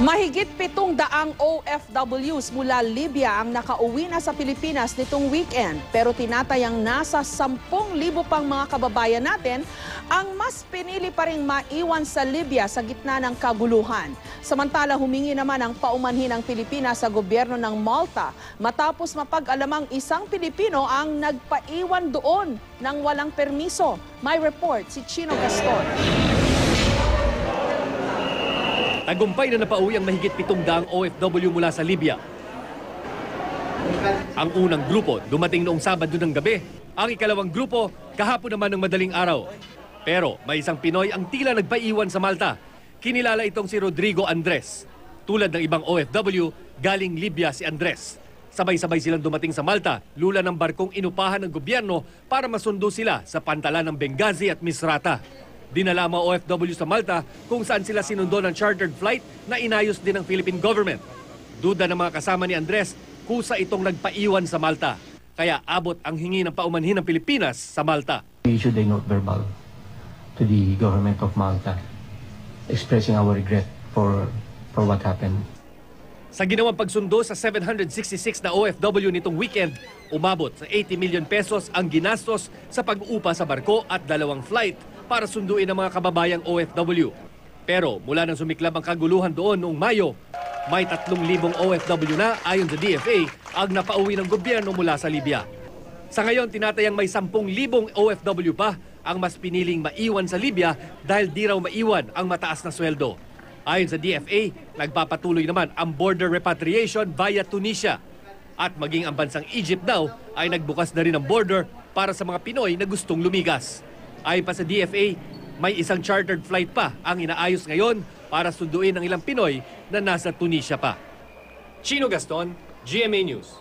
Mahigit 700 OFWs mula Libya ang nakauwi na sa Pilipinas nitong weekend. Pero tinatayang nasa 10,000 pang mga kababayan natin ang mas pinili pa ring maiwan sa Libya sa gitna ng kaguluhan. Samantala humingi naman ang paumanhin ng Pilipinas sa gobyerno ng Malta matapos mapag-alamang isang Pilipino ang nagpaiwan doon ng walang permiso. May report si Chino Gaston. Tagumpay na napauwi ang mahigit 700 OFW mula sa Libya. Ang unang grupo dumating noong Sabado ng gabi. Ang ikalawang grupo kahapon naman ng madaling araw. Pero may isang Pinoy ang tila nagpaiwan sa Malta. Kinilala itong si Rodrigo Andres. Tulad ng ibang OFW, galing Libya si Andres. Sabay-sabay silang dumating sa Malta, lula ng barkong inupahan ng gobyerno para masundo sila sa pantalan ng Benghazi at Misrata. Dinala ang mga OFW sa Malta kung saan sila sinundo ng chartered flight na inayos din ng Philippine government. Duda ng mga kasama ni Andres, kusa itong nagpaiwan sa Malta. Kaya abot ang hingi ng paumanhin ng Pilipinas sa Malta. We issued a note verbal to the government of Malta expressing our regret for what happened. Sa ginawang pagsundo sa 766 na OFW nitong weekend, umabot sa 80 million pesos ang ginastos sa pag-uupa sa barko at 2 flight para sunduin ang mga kababayang OFW. Pero mula nang sumiklab ang kaguluhan doon noong Mayo, may 3,000 OFW na ayon sa DFA ang napauwi ng gobyerno mula sa Libya. Sa ngayon, tinatayang may 10,000 OFW pa ang mas piniling maiwan sa Libya dahil di raw maiwan ang mataas na sweldo. Ayon sa DFA, nagpapatuloy naman ang border repatriation via Tunisia. At maging ang bansang Egypt daw ay nagbukas na rin ang border para sa mga Pinoy na gustong lumigas. Ayon pa sa DFA, may isang chartered flight pa ang inaayos ngayon para sunduin ang ilang Pinoy na nasa Tunisia pa. Chino Gaston, GMA News.